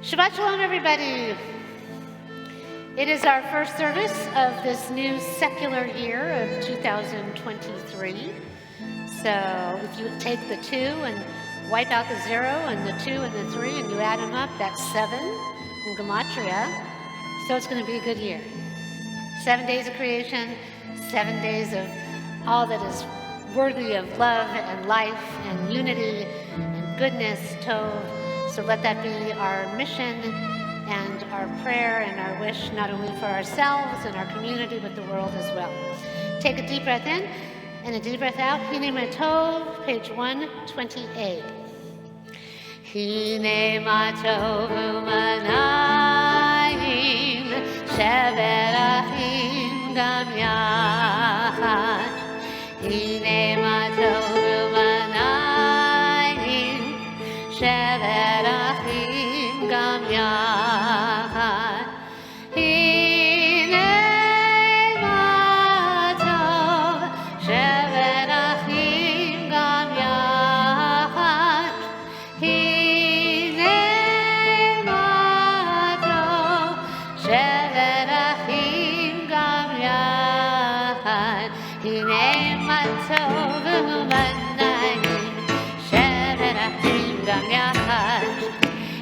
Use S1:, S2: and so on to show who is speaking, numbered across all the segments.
S1: Shabbat Shalom, everybody. It is our first service of this new secular year of 2023. So if you take the 2 and wipe out the 0 and the 2 and the 3 and you add them up, that's 7 in Gematria. So it's going to be a good year. 7 days of creation, 7 days of all that is worthy of love and life and unity and goodness, Tov. So let that be our mission and our prayer and our wish, not only for ourselves and our community, but the world as well. Take a deep breath in and a deep breath out. Hine ma tov, page 128. Hine ma tov u'manayim, shevet achim gam yachad. Hine ma tov u'manayim, shevet achim gam yachad. Hine ma tov, shevet achim gam yachad. Hine ma tov, shevet achim gam yachad. Hine ma tov u'manayim, shevet achim gam yachad.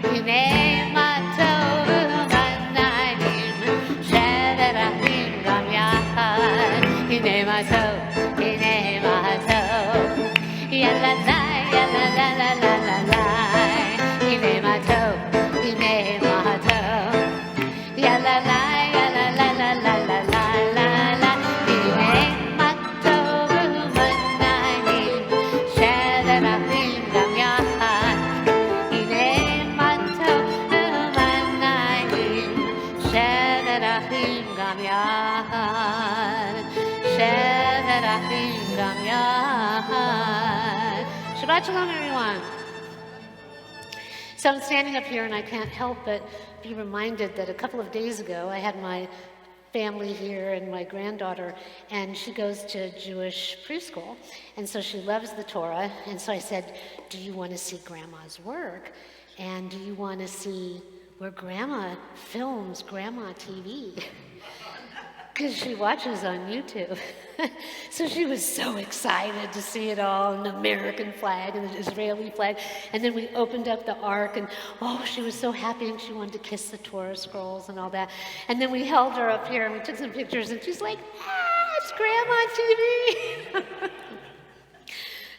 S1: Hine ma tov u'manayim, shevet achim gam yachad. Hine ma tov, ya la la, ya la la la la la la. Hine ma tov, ya la la, ya la la la la la la la la. Hine ma tov u'manayim, shevet achim gam yachad. Hine ma tov u'manayim, shevet achim gam yachad. Shevet achim gam yachad. Shabbat Shalom, everyone. So I'm standing up here and I can't help but be reminded that a couple of days ago I had my family here and my granddaughter, and she goes to Jewish preschool, and so she loves the Torah, and so I said, do you want to see Grandma's work? And do you want to see where Grandma films Grandma TV? Because she watches on YouTube. So she was so excited to see it all, and the American flag and the Israeli flag. And then we opened up the Ark, and oh, she was so happy, and she wanted to kiss the Torah scrolls and all that. And then we held her up here, and we took some pictures, and she's like, it's Grandma TV.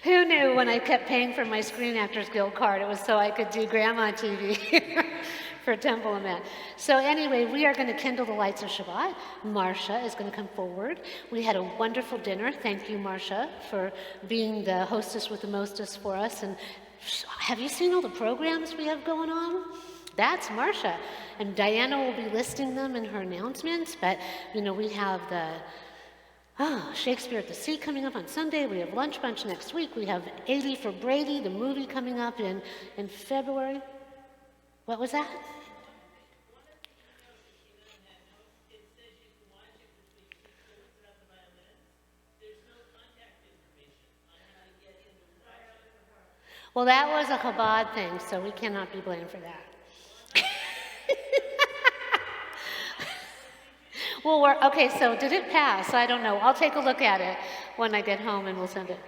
S1: Who knew when I kept paying for my Screen Actors Guild card, it was so I could do Grandma TV for Temple Emet. So anyway, we are going to kindle the lights of Shabbat. Marcia is going to come forward. We had a wonderful dinner. Thank you, Marcia, for being the hostess with the mostest for us. And have you seen all the programs we have going on? That's Marcia. And Diana will be listing them in her announcements. But, you know, we have the Shakespeare at the Sea coming up on Sunday. We have Lunch Bunch next week. We have 80 for Brady, the movie coming up in February. What was that? Well, that was a Chabad thing, so we cannot be blamed for that. Well, okay, so did it pass? I don't know. I'll take a look at it when I get home and we'll send it.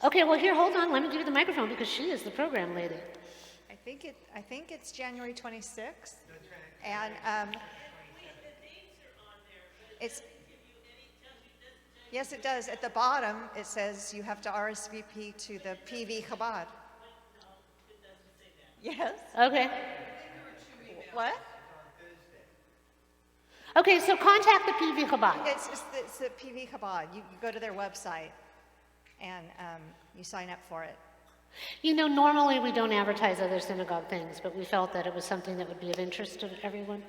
S1: Okay, well, here, hold on. Let me give you the microphone because she is the program lady.
S2: I think it's January 26th, and it's. Yes, it does. At the bottom, it says you have to RSVP to the PV Chabad. Yes.
S1: Okay.
S2: What?
S1: Okay, so contact the PV Chabad.
S2: It's the PV Chabad. You go to their website, and you sign up for it.
S1: You know, normally we don't advertise other synagogue things, but we felt that it was something that would be of interest to everyone,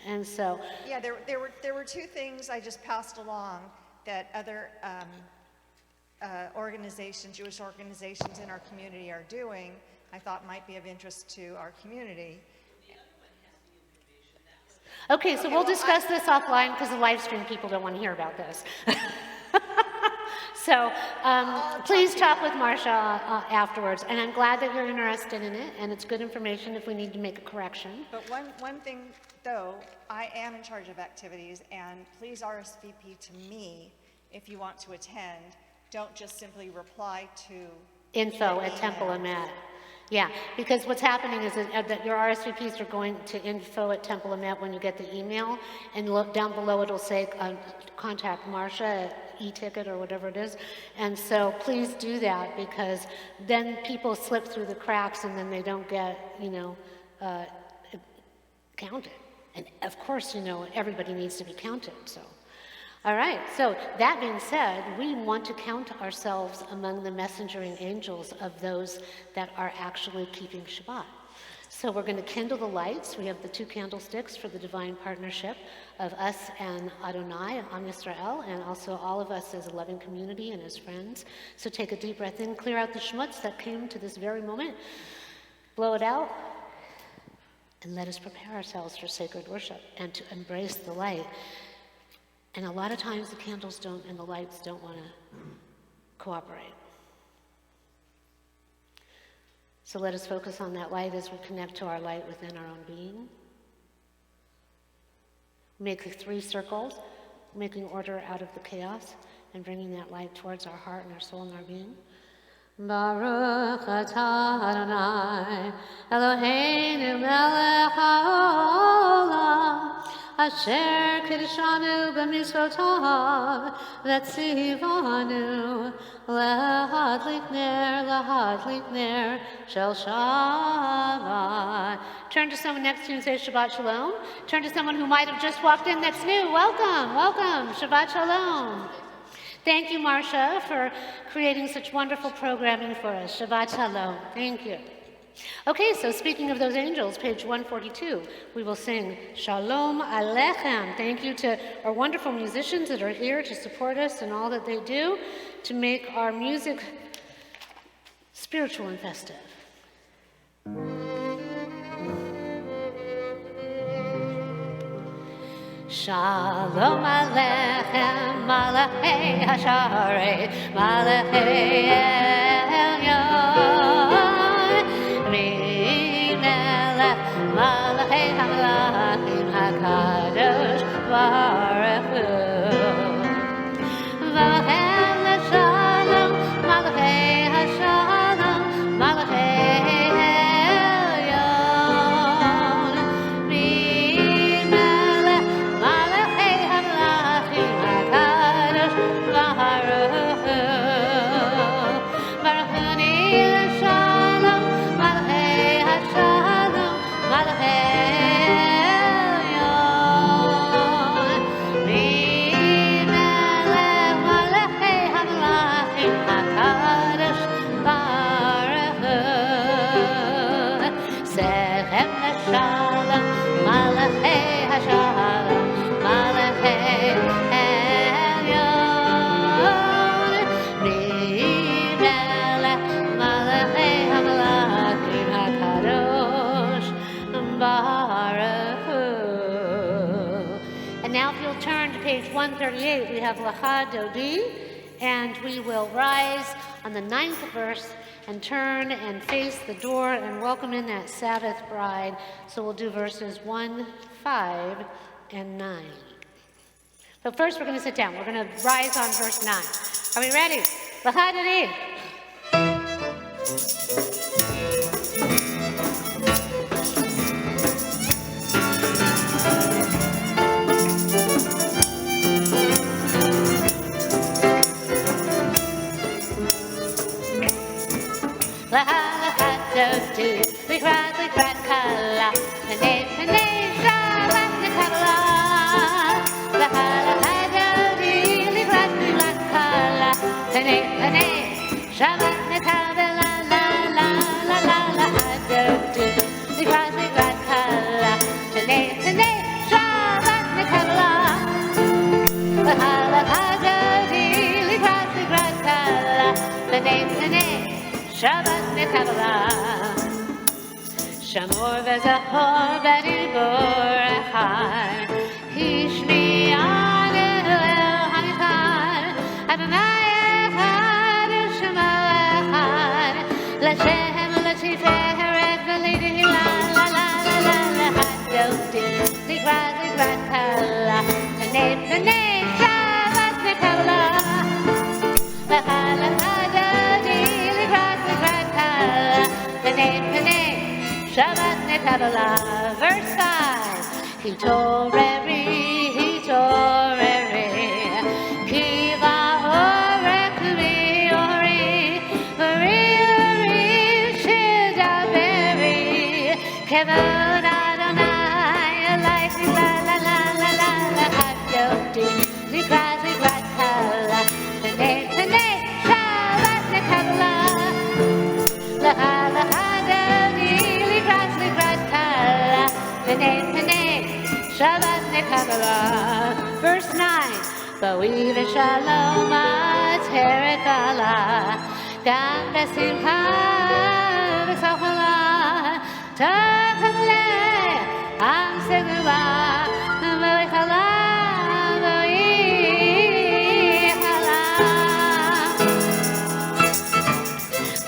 S1: and so.
S2: Yeah, there were two things I just passed along that other organizations, Jewish organizations in our community are doing. I thought might be of interest to our community.
S1: Okay, so we'll discuss this offline because the live stream people don't want to hear about this. So please talk with Marcia afterwards. And I'm glad that you're interested in it, and it's good information if we need to make a correction.
S2: But one thing, though, I am in charge of activities, and please RSVP to me if you want to attend. Don't just simply reply to
S1: info@Temple Emet. Yeah, because what's happening is that your RSVPs are going to info@Temple Emet when you get the email, and look down below it'll say contact Marcia at e-ticket or whatever it is. And so please do that, because then people slip through the cracks and then they don't get, counted. And of course, everybody needs to be counted, so. All right, so that being said, we want to count ourselves among the messengering angels of those that are actually keeping Shabbat. So we're going to kindle the lights. We have the 2 candlesticks for the divine partnership of us and Adonai, Am Yisrael, and also all of us as a loving community and as friends. So take a deep breath in, clear out the schmutz that came to this very moment, blow it out, and let us prepare ourselves for sacred worship and to embrace the light. And a lot of times the candles don't and the lights don't want to cooperate. So let us focus on that light as we connect to our light within our own being. Make the 3 circles, making order out of the chaos and bringing that light towards our heart and our soul and our being. Baruch atah Adonai Eloheinu melech haolam Asher kiddushanu b'mitzvotav v'tzivanu lahadlik ner shel Shabbat. Turn to someone next to you and say Shabbat Shalom. Turn to someone who might have just walked in that's new. Welcome, welcome. Shabbat Shalom. Thank you, Marcia, for creating such wonderful programming for us. Shabbat Shalom. Thank you. Okay, so speaking of those angels, page 142, we will sing Shalom Aleichem. Thank you to our wonderful musicians that are here to support us and all that they do to make our music spiritual and festive. Shalom Aleichem, Malachei Hasharet, Malachei Elyon, Melech, Malachei HaMelachim, HaKadosh Baruch Hu. V'lachem l'shalom, Malachei Hashalom, Malachei And now if you'll turn to page 138, we have Lacha Dodi, and we will rise on the 9th verse and turn and face the door and welcome in that Sabbath bride. So we'll do verses 1, 5, and 9. But first we're going to sit down. We're going to rise on verse 9. Are we ready? Lacha Dodi. Likrat kala, Penei Shabbat Nekabla. Lahadodi, likrat kala, Penei Shabbat Nekabla. La la la la lahadodi, likrat kala, Penei Shabbat Nekabla. Lahadodi, likrat kala, Penei Shabbat Nekabla. Shamor v'zachor b'dibur echad, Hishmi anu el hamichad, Adonai echad. Shabbat Nekabbalah. Verse 5. Hitoreri, hitoreri, kiva ore kuriori, kuriori, shidaberi, kevod Adonai, like la la la la la la, hadoti, likrat kala, tene, Shabbat Nekabbalah, lacha hadoti, likrat kala, tene, Shabbat Nekabbalah. Verse 9. Ba'iv shalom ateret ala, gam besimcha v'sachala, tachalei am segula, v'ichala, v'ichala.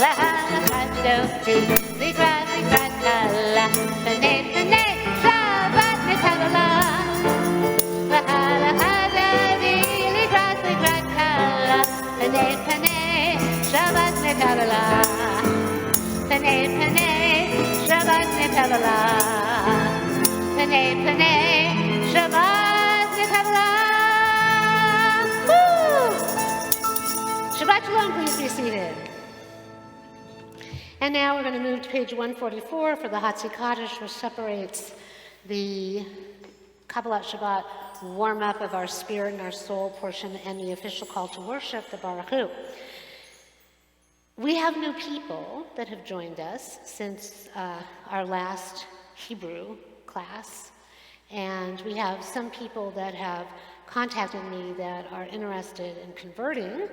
S1: L'chadoti, likrat kala, b'nei, Shabbat Nekabbalah. Shabbat Nekabbalah. Panei, Shabbat Nekabbalah. Panei, Shabbat Nekabbalah. Woo! Shabbat Shalom, please be seated. And now we're going to move to page 144 for the Hatzi Kaddish, which separates the Kabbalat Shabbat warm-up of our spirit and our soul portion and the official call to worship, the Baruch Hu. We have new people that have joined us since our last Hebrew class, and we have some people that have contacted me that are interested in converting.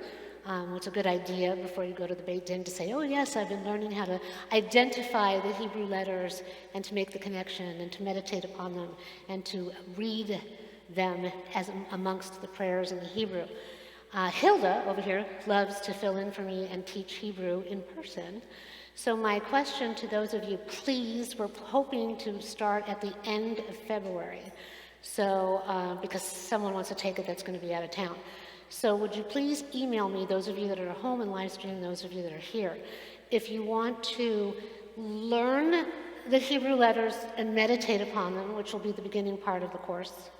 S1: It's a good idea before you go to the Beit Din to say, oh yes, I've been learning how to identify the Hebrew letters and to make the connection and to meditate upon them and to read them as amongst the prayers in the Hebrew. Hilda over here loves to fill in for me and teach Hebrew in person. So my question to those of you, please, we're hoping to start at the end of February. So, because someone wants to take it that's going to be out of town. So would you please email me, those of you that are at home and live stream, those of you that are here, if you want to learn the Hebrew letters and meditate upon them, which will be the beginning part of the course,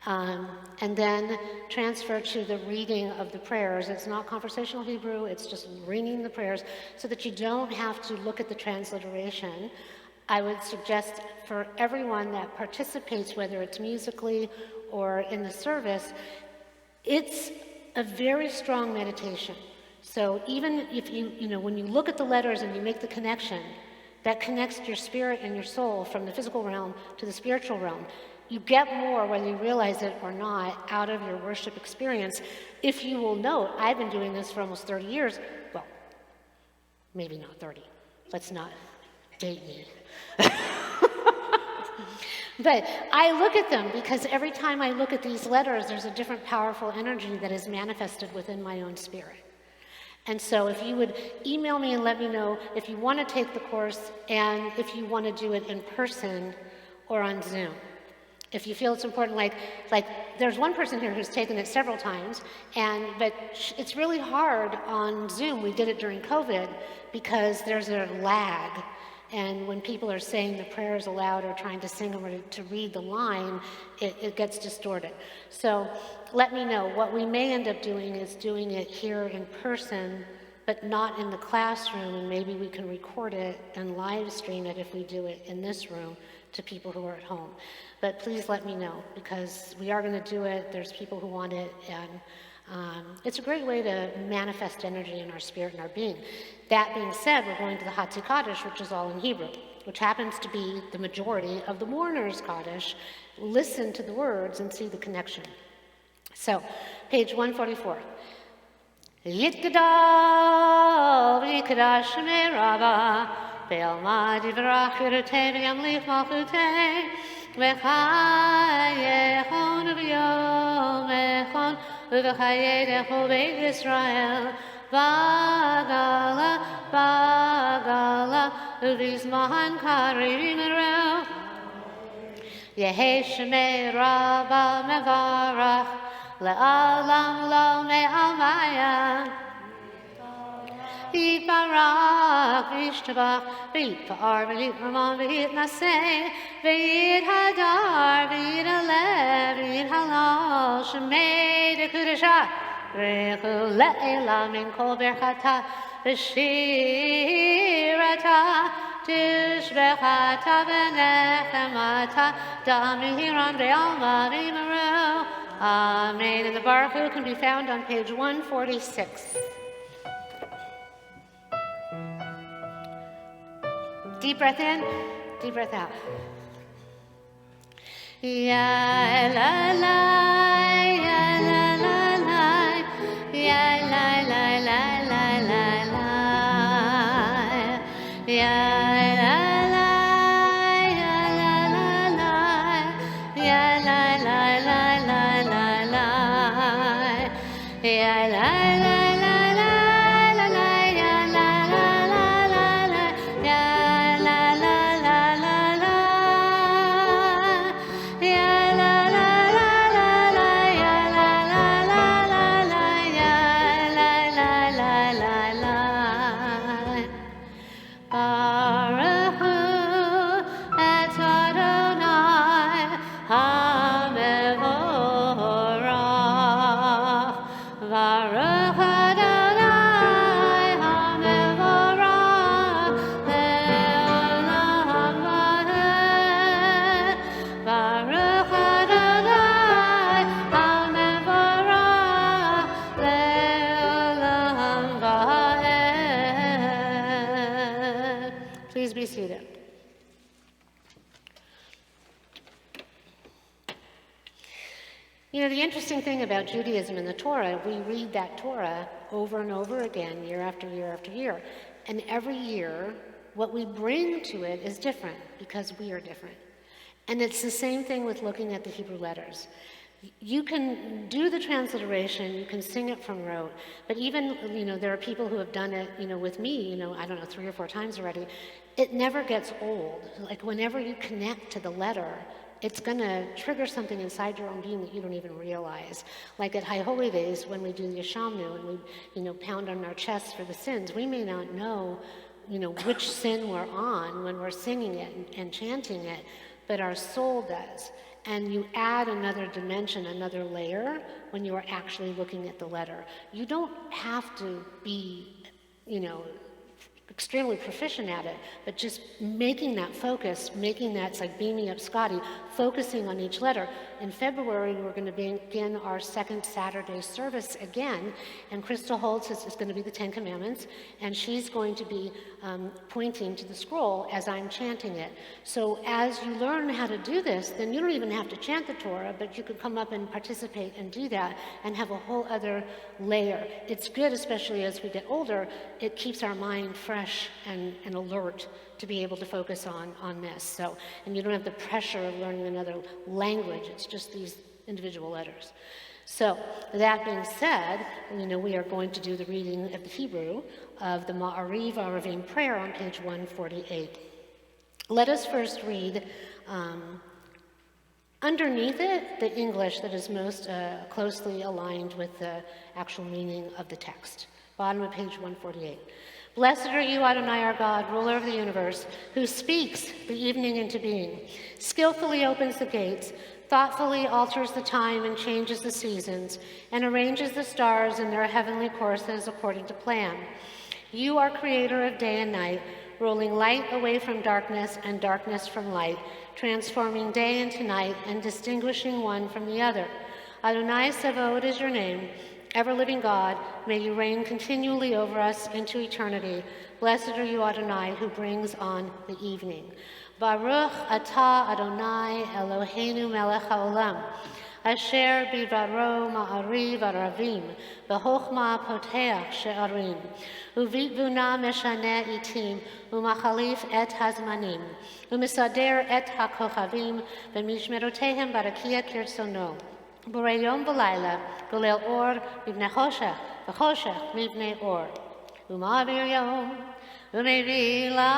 S1: and then transfer to the reading of the prayers. It's not conversational Hebrew, it's just reading the prayers so that you don't have to look at the transliteration. I would suggest for everyone that participates, whether it's musically or in the service, it's a very strong meditation. So even if when you look at the letters and you make the connection, that connects your spirit and your soul from the physical realm to the spiritual realm. You get more, whether you realize it or not, out of your worship experience. If you will note, I've been doing this for almost 30 years. Well, maybe not 30. Let's not date me. But I look at them because every time I look at these letters, there's a different powerful energy that is manifested within my own spirit. And so if you would email me and let me know if you want to take the course and if you want to do it in person or on Zoom. If you feel it's important, like there's one person here who's taken it several times, but it's really hard on Zoom. We did it during COVID because there's a lag. And when people are saying the prayers aloud or trying to sing them or to read the line, it gets distorted. So let me know. What we may end up doing is doing it here in person, but not in the classroom, and maybe we can record it and live stream it if we do it in this room to people who are at home. But please let me know, because we are going to do it. There's people who want it, and it's a great way to manifest energy in our spirit and our being. That being said, we're going to the Hatzi Kaddish, which is all in Hebrew, which happens to be the majority of the mourner's Kaddish. Listen to the words and see the connection. So, page 144. Yitgadal v'yikadash shemei Rava ve'alma divrach yirutei v'yamlich malchutei v'chayechon v'yomechon v'chayedechu beit Yisrael Bagala, Bagala, Uvizman Karim Rel. Yehe Shemei Rabba Mevarach, Le'alam Lo Me'amaya. Yiparach v'yishtabach, v'yitpa'ar, v'yitramon, v'yitnaseh, v'yithadar, v'yithalev, v'yithalal, shemei dekudashah, v'yechu le'elah min kol berchata, v'shirata, tishbechata, v'nechemata, da'amihiran, v'alma, v'yimaru. Amen. And the Baruch Hu can be found on page 146. Deep breath in, deep breath out. Ya la la, ya la la la, ya la la la la la la, ya la la, ya la la la, ya la la la la la la, ya la la. Please be seated. You know, the interesting thing about Judaism and the Torah, we read that Torah over and over again, year after year after year. And every year, what we bring to it is different because we are different. And it's the same thing with looking at the Hebrew letters. You can do the transliteration, you can sing it from rote, but even, you know, there are people who have done it, you know, with me, you know, I don't know, 3 or 4 times already. It never gets old. Like whenever you connect to the letter, it's going to trigger something inside your own being that you don't even realize. Like at High Holy Days, when we do the Yeshamnu and we, you know, pound on our chests for the sins, we may not know, you know, which sin we're on when we're singing it and chanting it, but our soul does. And you add another dimension, another layer, when you are actually looking at the letter. You don't have to be, you know, extremely proficient at it, but just making that focus, making that, it's like beaming up Scotty, focusing on each letter. In February, we're going to begin our second Saturday service again, and Crystal Holtz is going to be the 10 Commandments, and she's going to be pointing to the scroll as I'm chanting it. So as you learn how to do this, then you don't even have to chant the Torah, but you could come up and participate and do that and have a whole other layer. It's good, especially as we get older, it keeps our mind fresh and alert to be able to focus on this. So, and you don't have the pressure of learning another language, it's just these individual letters. So, that being said, you know, we are going to do the reading of the Hebrew of the Ma'ariv Aravim prayer on page 148. Let us first read underneath it the English that is most closely aligned with the actual meaning of the text. Bottom of page 148. Blessed are you, Adonai, our God, ruler of the universe, who speaks the evening into being, skillfully opens the gates, thoughtfully alters the time and changes the seasons, and arranges the stars in their heavenly courses according to plan. You are creator of day and night, ruling light away from darkness and darkness from light, transforming day into night and distinguishing one from the other. Adonai Sabaoth is your name. Ever-living God, may you reign continually over us into eternity. Blessed are you, Adonai, who brings on the evening. Baruch atah Adonai Eloheinu melech haolam, asher bivaro ma'ariv aravim, b'chochma poteach she'arim, uvitvuna meshane itim, umachalif et hazmanim, umisader et hakochavim, b'mishmerotehem barakia kirsono. Borei yom v'layla, golel or mibnei choshech, v'choshech mibnei or. Umavir yom, umevi layla.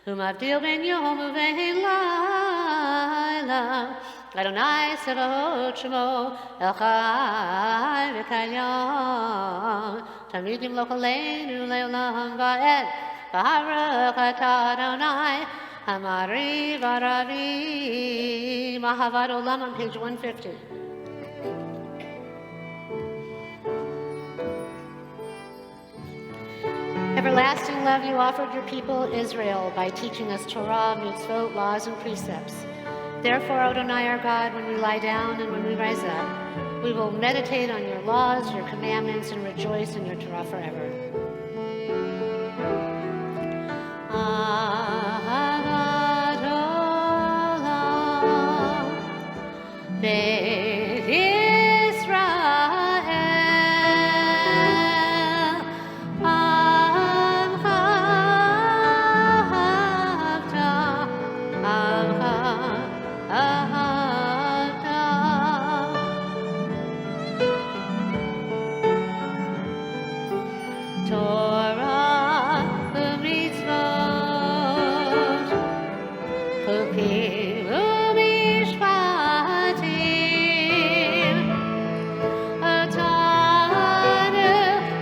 S1: Umavdil ben yom uvein layla. Adonai Sebaot Shemo Elchai V'Kayom Tamidim Lokoleinu Leolam Va'ed Baruch Atah Adonai Hamari V'Aravi Mahavad Olam on page 150. Everlasting love you offered your people Israel by teaching us Torah, mitzvot, laws, and precepts. Therefore, Adonai our God, when we lie down and when we rise up, we will meditate on your laws, your commandments, and rejoice in your Torah forever. Ahavat olam, Beit Yisrael, Amcha ahavta, Torah u'mitzvot, chukim u'mishpatim, otanu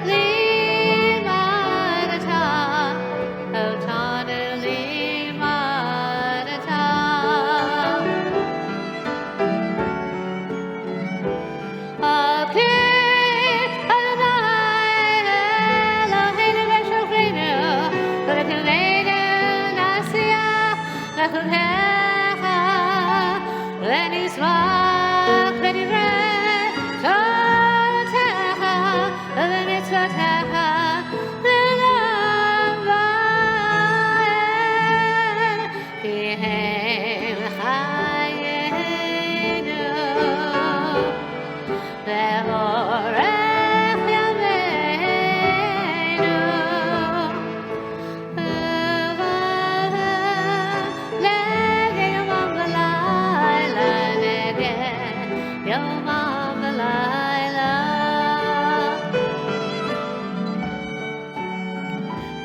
S1: limadata, otanu limadata.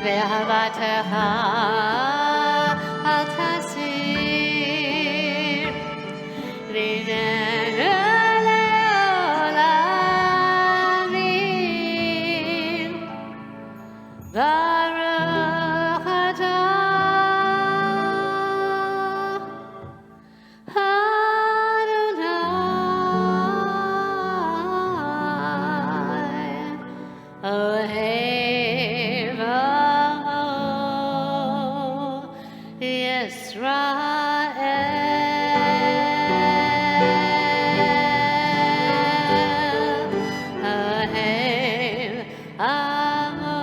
S1: ואהבתך אל תסיר ממנו לעולמים. ברוך אתה אדוני אוהב עמו ישראל, אוהב עמו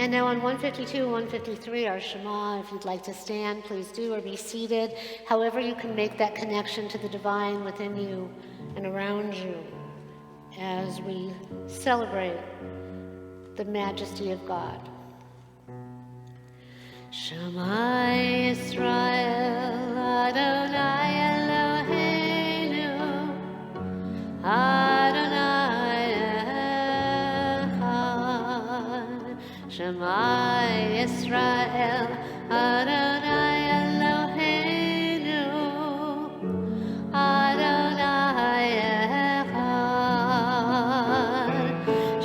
S1: And now on 152 and 153, our Shema, if you'd like to stand, please do, or be seated. However you can make that connection to the divine within you and around you as we celebrate the majesty of God. Shema Yisrael, Adonai Eloheinu, Adonai Echad. Shema Yisrael, Adonai Eloheinu, Adonai Echad.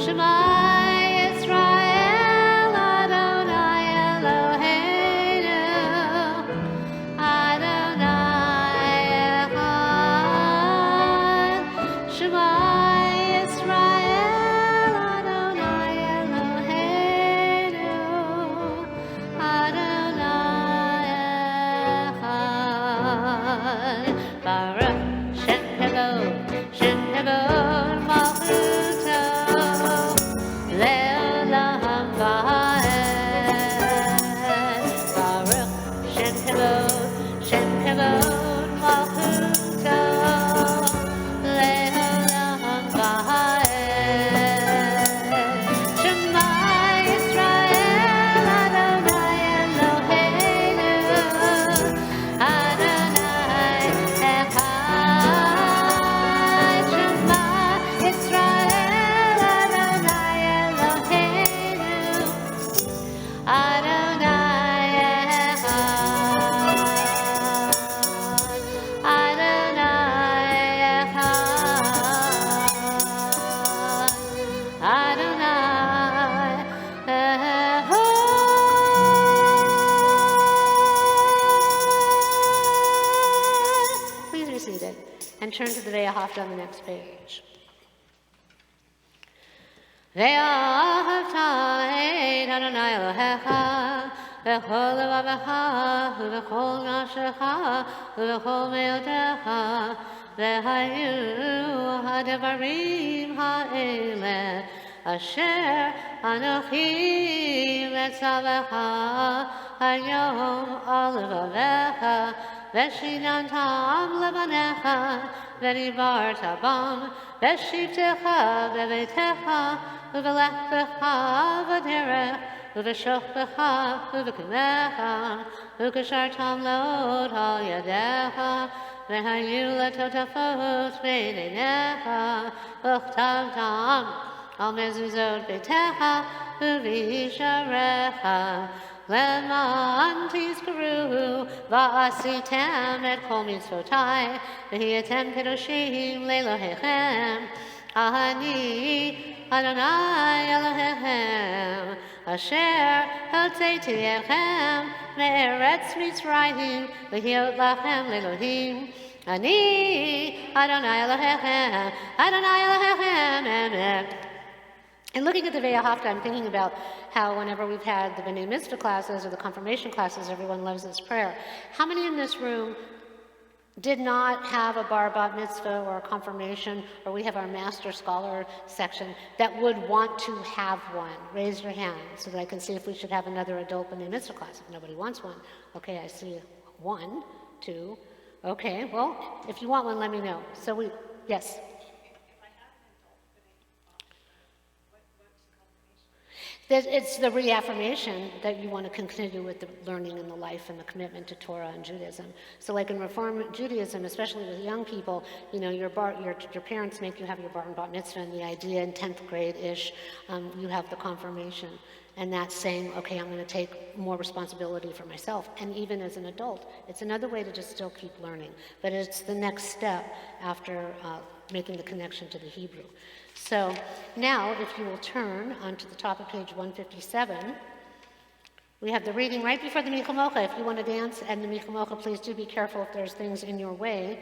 S1: Shema Adonai and turn to the Ve'ahavta on the next page. Ve'ahavta et Adonai Elohecha v'chol levavecha v'chol nafshecha v'chol me'otecha v'hayu ha'devarim ha'eleh asher anochi letzavecha hayom al levavecha v'shinantam levanecha v'nivarta bam v'shivtecha v'veitecha v'v'lechtecha v'derech v'v'shokbecha v'v'kamecha v'kashartam leod al yadecha v'hayu letotafot b'neinecha v'chtavtam al mezuzot beitecha v'visharecha Leman tizkaru va'asitem et kol mitzvotai v'hiyatem kedoshim le'Elohechem Ani Adonai Elohechem asher hotzeiti echem me'eretz Mitzrayim v'hiyot lachem le'Elohim Ani Adonai Elohechem Adonai Elohechem Emet. And looking at the Ve'ahavta, I'm thinking about how whenever we've had the B'nai Mitzvah classes or the confirmation classes, everyone loves this prayer. How many in this room did not have a bar bat mitzvah or a confirmation, or we have our master scholar section, that would want to have one? Raise your hand so that I can see if we should have another adult B'nai Mitzvah class. If nobody wants one. Okay, I see 1, 2. Okay, well, if you want one, let me know. So yes? It's the reaffirmation that you want to continue with the learning and the life and the commitment to Torah and Judaism. So like in Reform Judaism, especially with young people, you know, your parents make you have your bar and bat mitzvah, and the idea in 10th grade-ish, you have the confirmation. And that's saying, okay, I'm going to take more responsibility for myself. And even as an adult, it's another way to just still keep learning. But it's the next step after making the connection to the Hebrew. So now, if you will turn onto the top of page 157, we have the reading right before the Michamocha. If you want to dance and the Michamocha, please do be careful if there's things in your way.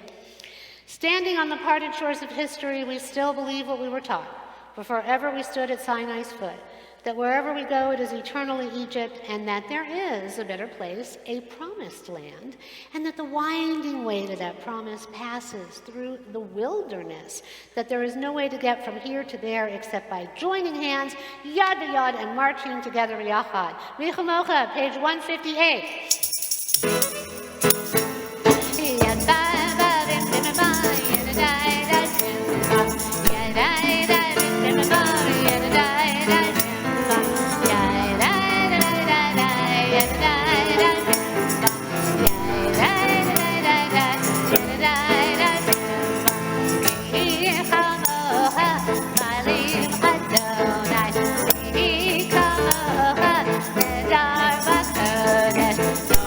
S1: Standing on the parted shores of history, we still believe what we were taught. For forever we stood at Sinai's foot, that wherever we go it is eternally Egypt, and that there is a better place, a promised land, and that the winding way to that promise passes through the wilderness, that there is no way to get from here to there except by joining hands, yad v'yad, and marching together yachad. Michamocha, page 158. So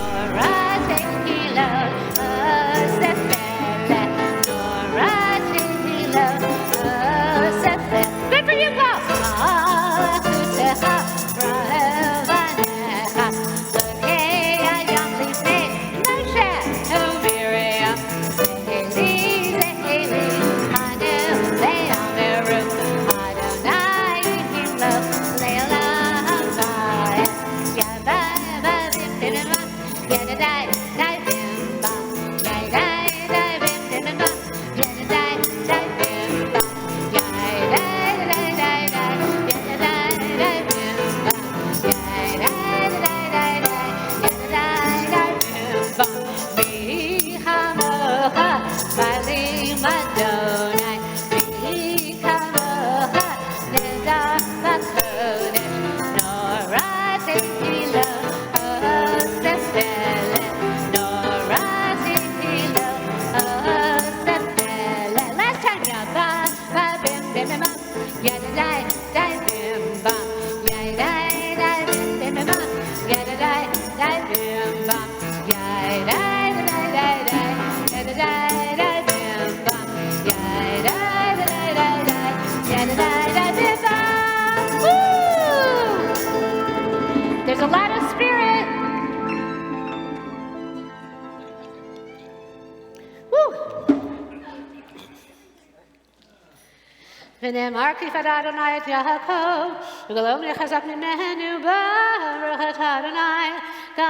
S1: ונאמר כי פדה אדוני את יעקב, וגלום לחזק ממנו, ברך את אדוני God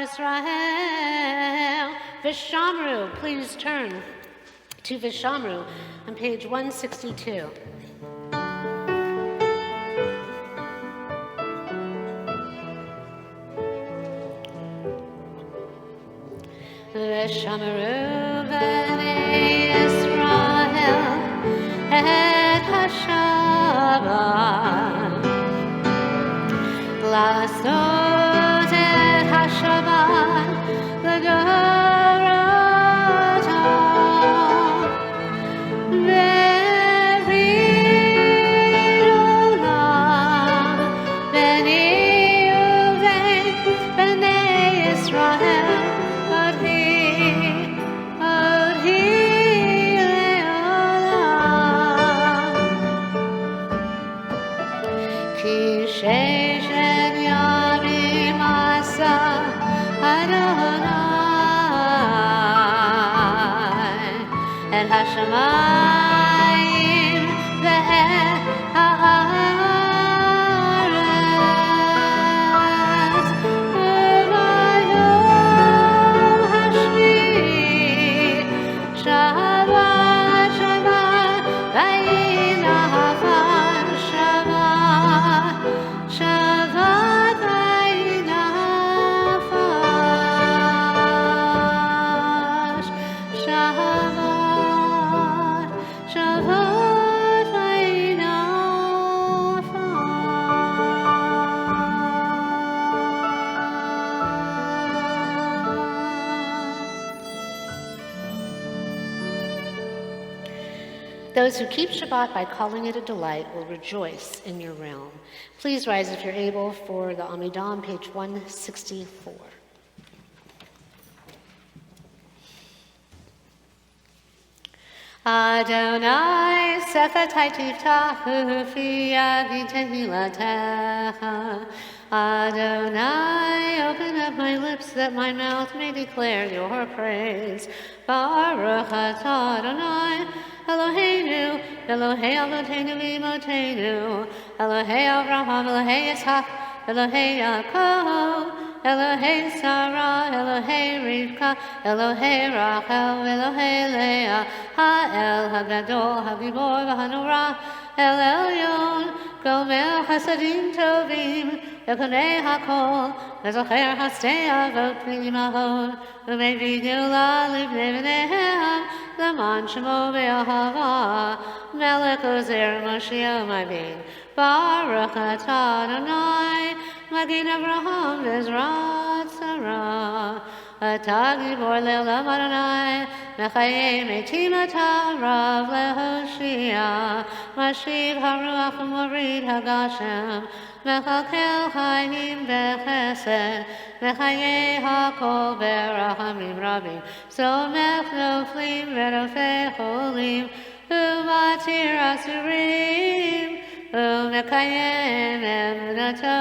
S1: Israel. Vishamru, please turn to Vishamru on page 162. Vishamru b'nei Israel et ha-Shabbat, לעשות את השבת לדורותם, בברית עולם, ביני ובין בני ישראל, עוד היא לעולם. כי ששת ימים עשה אדוני את השמיים ואת הארץ, וביום השביעי שבת שבת וינפל שבת שבת וינפל שבת שבת Those who keep Shabbat by calling it a delight will rejoice in your realm. Please rise if you're able for the Amidah on page 164. Adonai Sephatai Tiftahu Fi Yadi Tehilatecha. Adonai, open up my lips that my mouth may declare your praise. Baruch atah Adonai Eloheinu, Elohei Avotenu v'Imotenu, Elohei Avraham, Elohei Yitzhak, Elohei Yaakov, Elohei Sarah, Elohei Rivka, Elohei Rachel, Elohei Leah, Ha'el Hagadol, Hagibor v'Hanora, El Elyon, Gomer Hasadim Tovim, Yekonei HaKol, Mezocher Hastei Avot V'Imahot, U'Mevidu La Livnei V'Nehem, Leman Shemo Be'ahava, Melech Ozer Moshiach Mabin, Baruch atah Adonai, Magin Avraham Bezrat Sarah, Atah Gibor Le'olam Adonai, Mechayei Metim atah Rav Lehoshia, Mashiv HaRuach U'Morid HaGashem, Mechalkel Chayim Bechesed, Mechayei HaKol Berachamim Rabim, Somech Noflim V'Rofei Cholim, U'Matir Asurim, U'Mekayem Emunato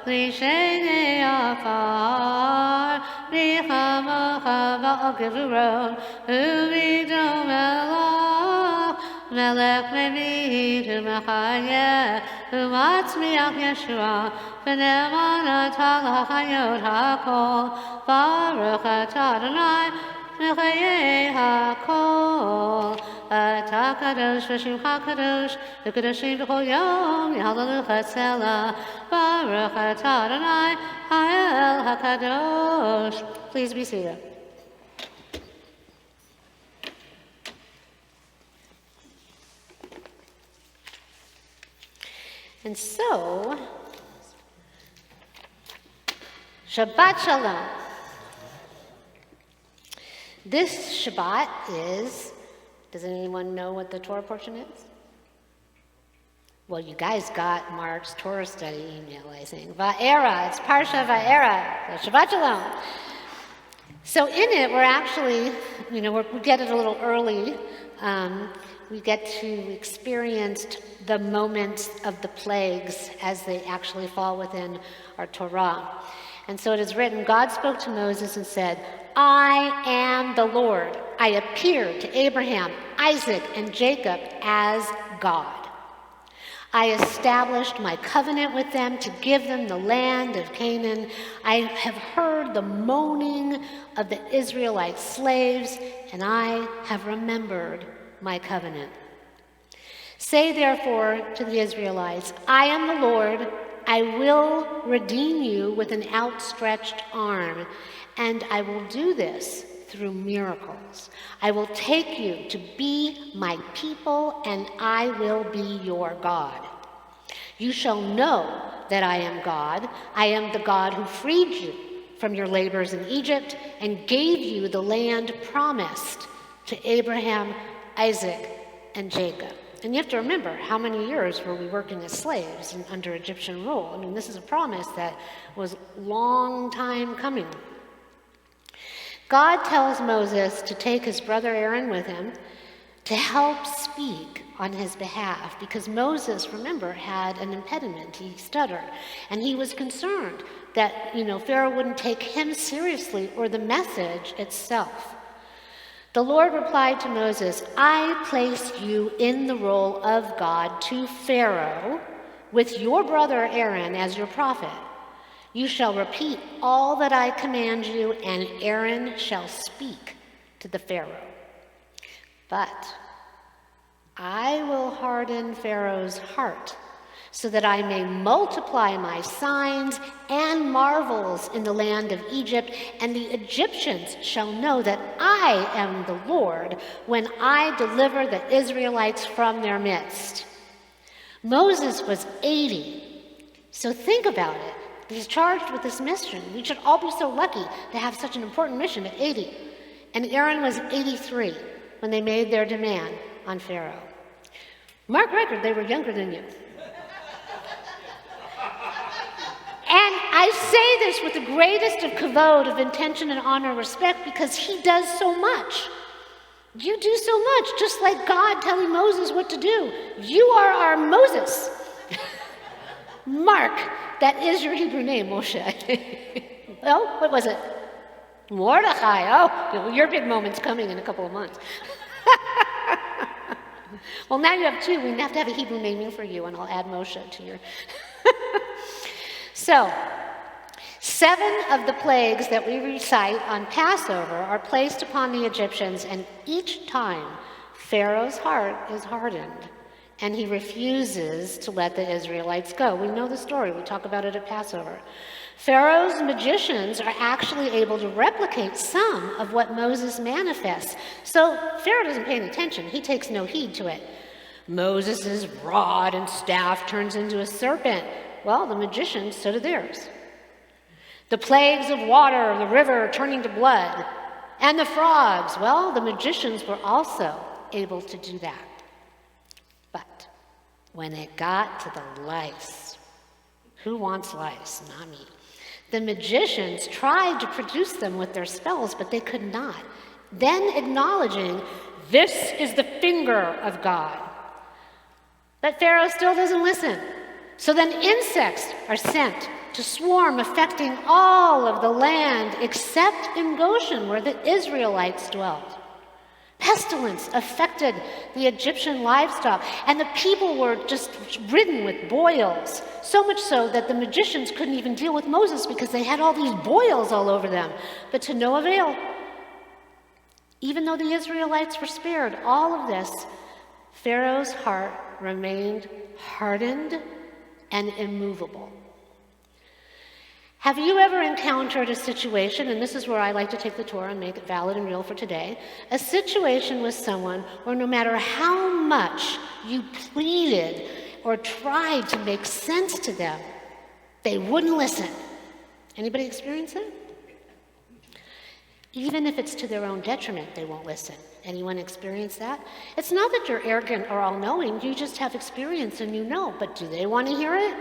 S1: L'Shenei Afar, V'Chamocha Ba'al Gevuron, U'Midom Elach, Melech Mevit U'Mechayeh, U'Matzmiach Yeshua, V'Ne'eman atah l'Chayot HaKol, Baruch atah Adonai, Mechayei HaKol, Atah Kadosh v'Shimcha Kadosh, V'Kadoshim b'chol yom, Yehalalucha Tzela, Baruch atah Adonai, Ha'el HaKadosh. Please be seated. And so, Shabbat Shalom. This Shabbat is, does anyone know what the Torah portion is? Well, you guys got Mark's Torah study email, I think. Va'era, it's Parsha Va'era, so Shabbat Shalom. So in it, we're actually, we get it a little early. We get to experience the moments of the plagues as they actually fall within our Torah. And so it is written, God spoke to Moses and said, I am the Lord. I appeared to Abraham, Isaac, and Jacob as God. I established my covenant with them to give them the land of Canaan. I have heard the moaning of the Israelite slaves, and I have remembered my covenant. Say therefore to the Israelites, I am the Lord. I will redeem you with an outstretched arm, and I will do this through miracles. I will take you to be my people, and I will be your God. You shall know that I am God. I am the God who freed you from your labors in Egypt and gave you the land promised to Abraham, Isaac, and Jacob. And you have to remember, how many years were we working as slaves and under Egyptian rule? I mean, this is a promise that was a long time coming. God tells Moses to take his brother Aaron with him to help speak on his behalf, because Moses, remember, had an impediment. He stuttered, and he was concerned that, Pharaoh wouldn't take him seriously or the message itself. The Lord replied to Moses, I place you in the role of God to Pharaoh with your brother Aaron as your prophet. You shall repeat all that I command you, and Aaron shall speak to the Pharaoh. But I will harden Pharaoh's heart so that I may multiply my signs and marvels in the land of Egypt, and the Egyptians shall know that I am the Lord when I deliver the Israelites from their midst. Moses was 80, so think about it. He's charged with this mission. We should all be so lucky to have such an important mission at 80. And Aaron was 83 when they made their demand on Pharaoh. Mark record, they were younger than you. And I say this with the greatest of kavod, of intention and honor and respect, because he does so much. You do so much, just like God telling Moses what to do. You are our Moses. Mark, that is your Hebrew name, Moshe. Oh, what was it? Mordechai. Oh, your big moment's coming in a couple of months. Well, now you have two. We have to have a Hebrew naming for you, and I'll add Moshe to your... So, 7 of the plagues that we recite on Passover are placed upon the Egyptians, and each time Pharaoh's heart is hardened, and he refuses to let the Israelites go. We know the story. We talk about it at Passover. Pharaoh's magicians are actually able to replicate some of what Moses manifests. So Pharaoh doesn't pay any attention. He takes no heed to it. Moses' rod and staff turns into a serpent. Well, the magicians, so do theirs. The plagues of water, the river turning to blood, and the frogs, well, the magicians were also able to do that. But when it got to the lice, who wants lice? Not me. The magicians tried to produce them with their spells, but they could not. Then acknowledging, this is the finger of God. But Pharaoh still doesn't listen. So then insects are sent to swarm, affecting all of the land except in Goshen, where the Israelites dwelt. Pestilence affected the Egyptian livestock, and the people were just ridden with boils, so much so that the magicians couldn't even deal with Moses because they had all these boils all over them, but to no avail. Even though the Israelites were spared all of this, Pharaoh's heart remained hardened and immovable. Have you ever encountered a situation, and this is where I like to take the Torah and make it valid and real for today, a situation with someone where no matter how much you pleaded or tried to make sense to them, they wouldn't listen? Anybody experience that? Even if it's to their own detriment, they won't listen. Anyone experience that? It's not that you're arrogant or all-knowing, you just have experience and you know, but do they want to hear it?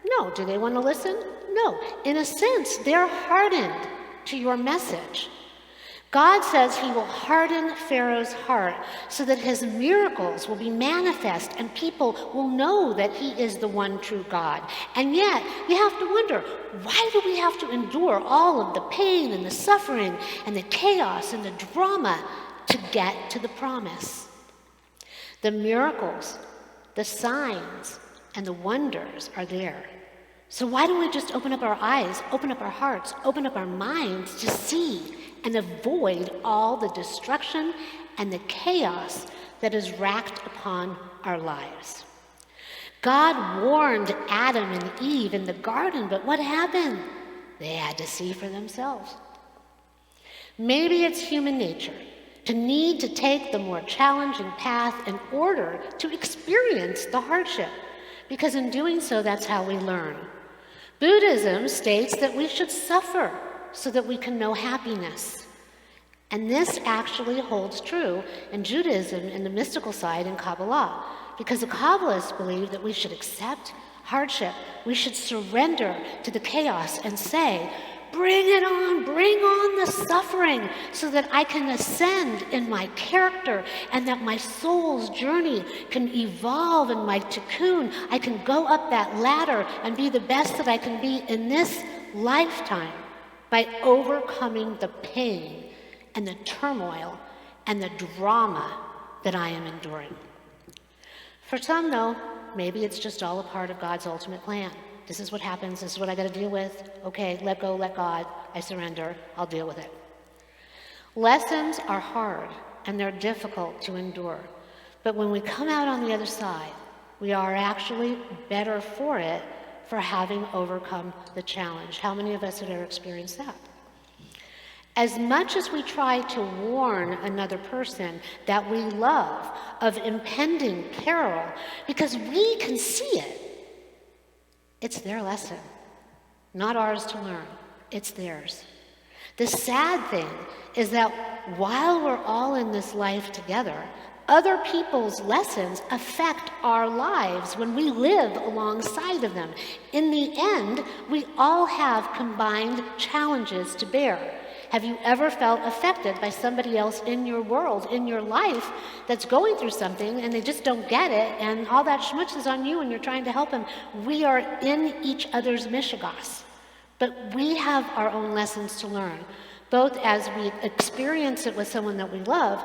S1: No. Do they want to listen? No. In a sense, they're hardened to your message. God says he will harden Pharaoh's heart so that his miracles will be manifest and people will know that he is the one true God. And yet, we have to wonder, why do we have to endure all of the pain and the suffering and the chaos and the drama to get to the promise? The miracles, the signs, and the wonders are there. So why don't we just open up our eyes, open up our hearts, open up our minds to see and avoid all the destruction and the chaos that is racked upon our lives? God warned Adam and Eve in the garden, but what happened? They had to see for themselves. Maybe it's human nature to need to take the more challenging path in order to experience the hardship, because in doing so, that's how we learn. Buddhism states that we should suffer so that we can know happiness. And this actually holds true in Judaism and the mystical side in Kabbalah, because the Kabbalists believe that we should accept hardship, we should surrender to the chaos and say, bring it on, bring on the suffering so that I can ascend in my character and that my soul's journey can evolve in my cocoon. I can go up that ladder and be the best that I can be in this lifetime by overcoming the pain and the turmoil and the drama that I am enduring. For some, though, maybe it's just all a part of God's ultimate plan. This is what happens, this is what I got to deal with. Okay, let go, let God, I surrender, I'll deal with it. Lessons are hard and they're difficult to endure. But when we come out on the other side, we are actually better for it for having overcome the challenge. How many of us have ever experienced that? As much as we try to warn another person that we love of impending peril, because we can see it, it's their lesson, not ours to learn. It's theirs. The sad thing is that while we're all in this life together, other people's lessons affect our lives when we live alongside of them. In the end, we all have combined challenges to bear. Have you ever felt affected by somebody else in your world, in your life, that's going through something and they just don't get it and all that schmutz is on you and you're trying to help them? We are in each other's mishigas, but we have our own lessons to learn, both as we experience it with someone that we love,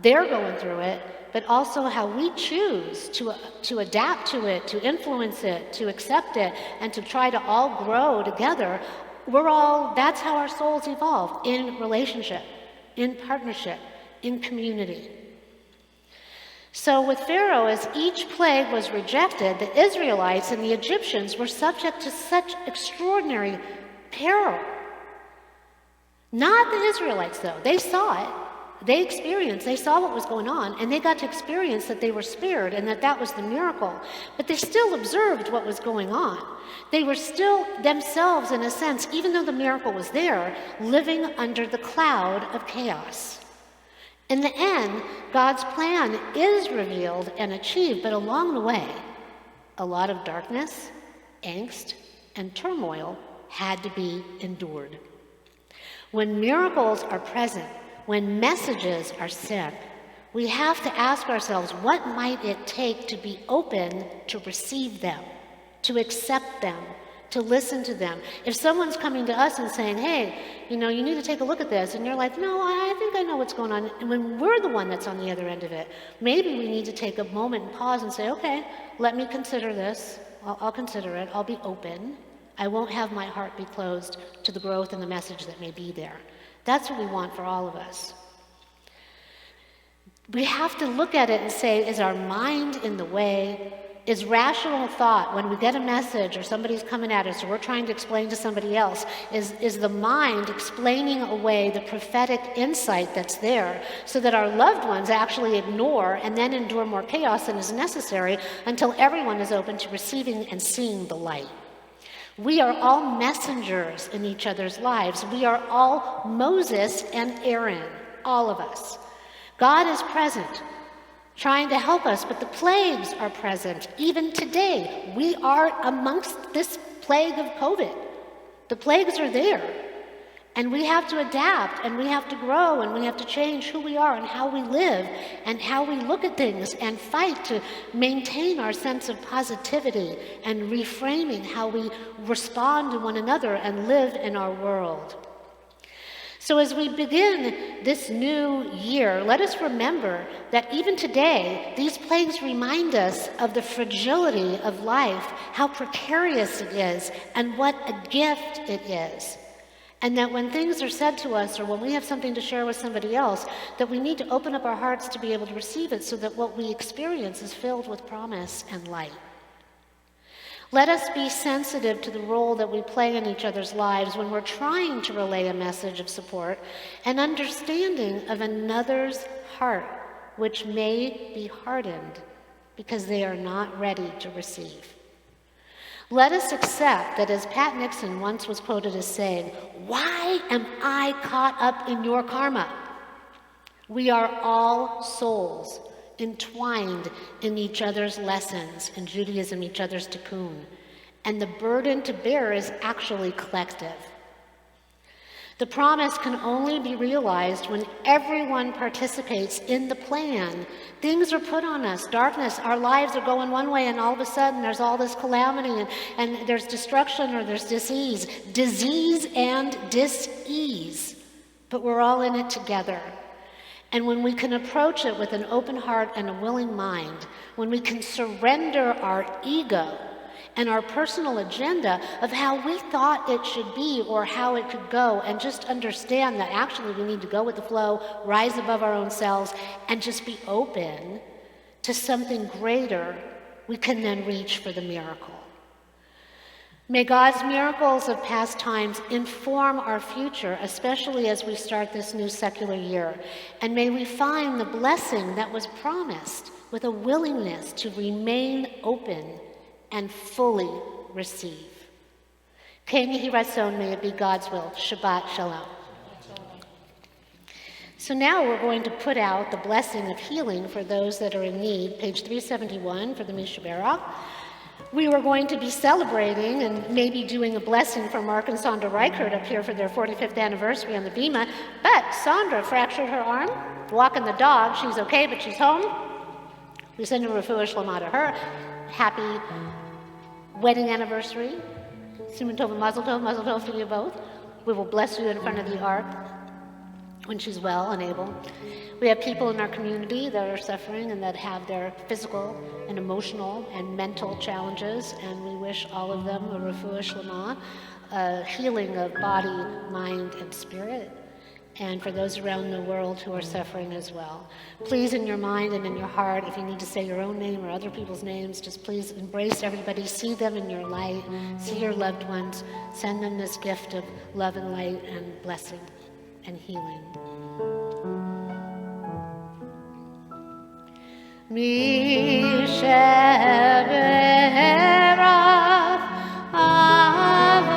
S1: they're going through it, but also how we choose to adapt to it, to influence it, to accept it, and to try to all grow together. That's how our souls evolve, in relationship, in partnership, in community. So with Pharaoh, as each plague was rejected, the Israelites and the Egyptians were subject to such extraordinary peril. Not the Israelites, though. They saw it. They experienced, they saw what was going on, and they got to experience that they were spared and that was the miracle. But they still observed what was going on. They were still themselves, in a sense, even though the miracle was there, living under the cloud of chaos. In the end, God's plan is revealed and achieved, but along the way, a lot of darkness, angst, and turmoil had to be endured. When miracles are present, when messages are sent, we have to ask ourselves, what might it take to be open to receive them, to accept them, to listen to them? If someone's coming to us and saying, hey, you need to take a look at this, and you're like, no, I think I know what's going on, and when we're the one that's on the other end of it, maybe we need to take a moment and pause and say, okay, let me consider this. I'll consider it. I'll be open. I won't have my heart be closed to the growth and the message that may be there. That's what we want for all of us. We have to look at it and say, is our mind in the way? Is rational thought, when we get a message or somebody's coming at us or we're trying to explain to somebody else, is the mind explaining away the prophetic insight that's there so that our loved ones actually ignore and then endure more chaos than is necessary until everyone is open to receiving and seeing the light? We are all messengers in each other's lives. We are all Moses and Aaron, all of us. God is present, trying to help us, but the plagues are present. Even today, we are amongst this plague of COVID. The plagues are there. And we have to adapt, and we have to grow, and we have to change who we are and how we live and how we look at things and fight to maintain our sense of positivity and reframing how we respond to one another and live in our world. So as we begin this new year, let us remember that even today, these plagues remind us of the fragility of life, how precarious it is, and what a gift it is. And that when things are said to us, or when we have something to share with somebody else, that we need to open up our hearts to be able to receive it so that what we experience is filled with promise and light. Let us be sensitive to the role that we play in each other's lives when we're trying to relay a message of support and understanding of another's heart, which may be hardened because they are not ready to receive. Let us accept that, as Pat Nixon once was quoted as saying, "Why am I caught up in your karma?" We are all souls entwined in each other's lessons, in Judaism, each other's tikkun. And the burden to bear is actually collective. The promise can only be realized when everyone participates in the plan. Things are put on us, darkness, our lives are going one way, and all of a sudden there's all this calamity, and there's destruction or there's disease and dis-ease, but we're all in it together. And when we can approach it with an open heart and a willing mind, when we can surrender our ego and our personal agenda of how we thought it should be or how it could go, and just understand that actually we need to go with the flow, rise above our own selves, and just be open to something greater, we can then reach for the miracle. May God's miracles of past times inform our future, especially as we start this new secular year. And may we find the blessing that was promised with a willingness to remain open and fully receive. Ken Yehi Ratzon, may it be God's will. Shabbat Shalom. So now we're going to put out the blessing of healing for those that are in need, page 371 for the Mishaberach. We were going to be celebrating and maybe doing a blessing for Mark and Sandra Reichert up here for their 45th anniversary on the Bima, but Sandra fractured her arm, walking the dog. She's okay, but she's home. We send a refuah shlema to her. Happy wedding anniversary. Siman tov and mazel tov for you both. We will bless you in front of the ark when she's well and able. We have people in our community that are suffering and that have their physical and emotional and mental challenges, and we wish all of them a refuah shlema, a healing of body, mind, and spirit, and for those around the world who are suffering as well. Please, in your mind and in your heart, if you need to say your own name or other people's names, just please embrace everybody, see them in your light, see your loved ones, send them this gift of love and light and blessing and healing. Shabbat Vaera Avotenu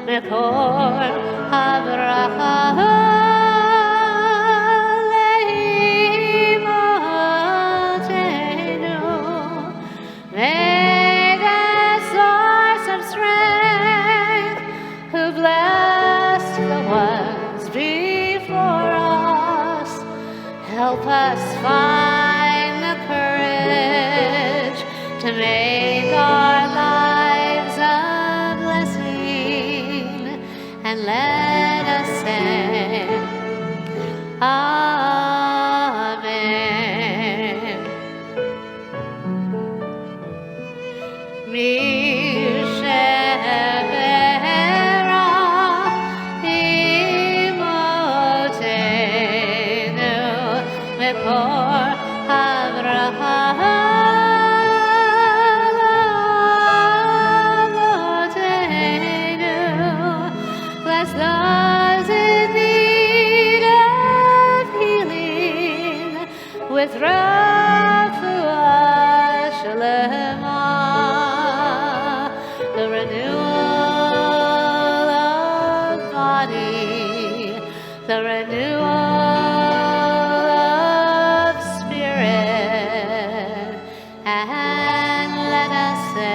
S1: Mekor Havracha Leimotenu. May the source of strength who blessed the ones before us help us find the courage to make our lives a blessing, and let us say, Amen. Mekor Avraham Avotenu. Bless those in need of healing with refuah shlema, the renewal of body, the renewal and let us say,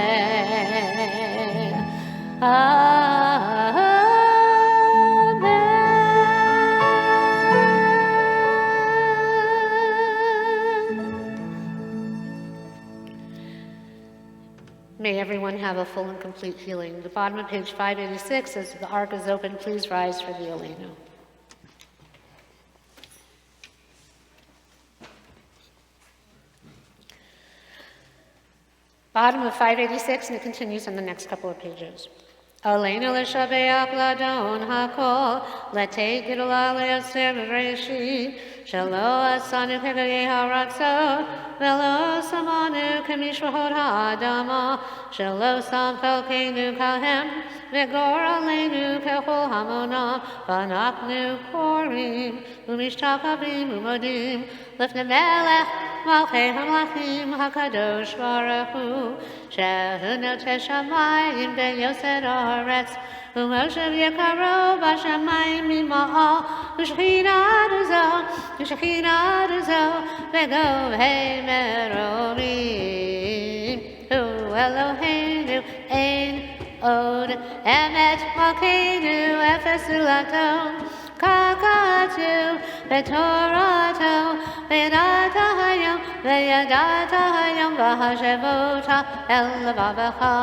S1: May everyone have a full and complete healing. The bottom of page 586 says, the ark is open, please rise for the Aleinu. Bottom of 586, and it continues on the next couple of pages. Aleinu l'shabeach l'adon hakol, letei gidula le'asir b'reishit, shelo asanu kegayei haratzot, velo samanu kemishvahot ha'adama, shelo sam chelkeinu kahem, v'gor aleinu kechol hamonam, v'anachnu korim, u'mishtachavim u'modim, lifnei melech, Malchei Hamlachim HaKadosh Baruch Hu, Shehu Notei Shamayim Beyoser Haaretz, U'Moshe V'Yekaro B'Shamayim Mima'al, U'Shechina Duzo, V'Govhei Meromim, Hu Eloheinu Ein Od, Emet Malkeinu Efes Ulato, Kakatu, V'Torato, V'yadata hayom v'hashevota el levavecha,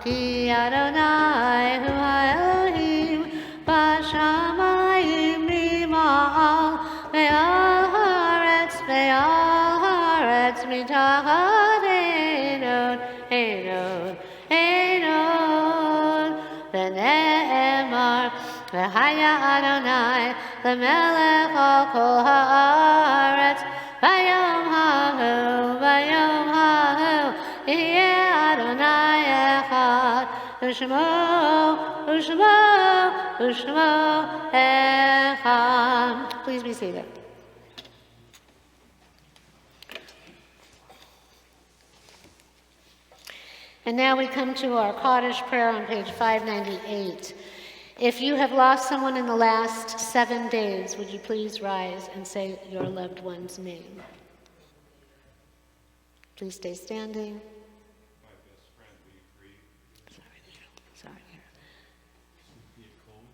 S1: Ki Adonai hu ha'Elohim, B'shamayim mima'al, Ve'al haaretz mitachat Einod, V'ne'emar, V'haya Adonai, L'melech al kol haaretz, Vayom hahu, Yeh Adonai echad, U'shmo echad. Please be seated. And now we come to our Kaddish prayer on page 598. If you have lost someone in the last 7 days, would you please rise and say your loved one's name? Please stay standing.
S3: My best friend, will you agree?
S1: Sorry.
S3: Cynthia Cohen.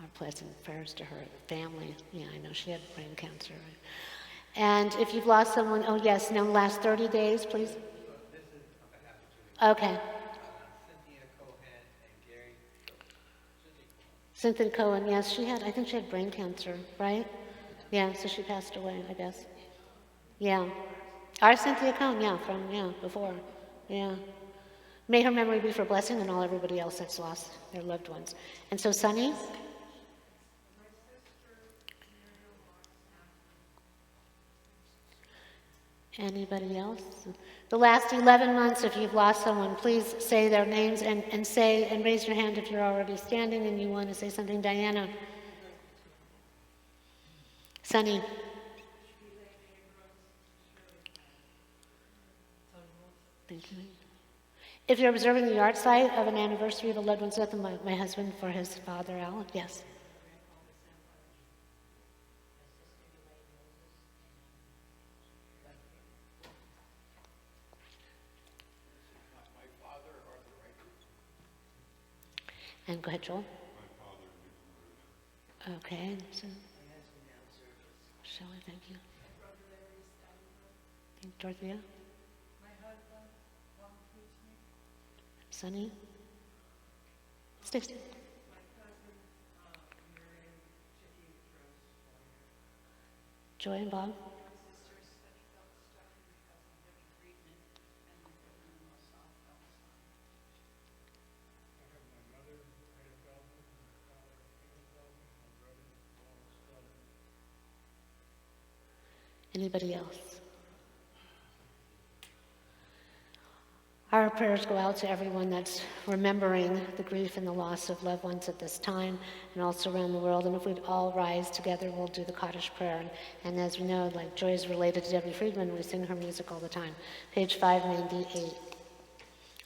S1: Our pleasant prayers to her family. Yeah, I know she had brain cancer. Right? And if you've lost someone, oh yes, now in the last 30 days, please.
S4: This is on behalf of Julie.
S1: Okay.
S4: Cynthia Cohen and Gary.
S1: Cynthia Cohen, yes, I think she had brain cancer, right? Yeah, so she passed away, I guess. Yeah. Our Cynthia Cohen, before. Yeah. May her memory be for blessing and all everybody else that's lost their loved ones. And so Sunny? Anybody else? The last 11 months, if you've lost someone, please say their names and raise your hand if you're already standing and you want to say something. Diana. Sunny. Thank you. If you're observing the yard site of an anniversary of a loved one's death, my husband for his father, Alan, yes. And go ahead, Joel. Okay. So, Shelley, thank you. Dorothea? Sunny? Stacy? Joy and Bob? Anybody else? Our prayers go out to everyone that's remembering the grief and the loss of loved ones at this time and also around the world. And if we'd all rise together, we'll do the Kaddish prayer. And as we know, like Joy is related to Debbie Friedman, we sing her music all the time. Page 598.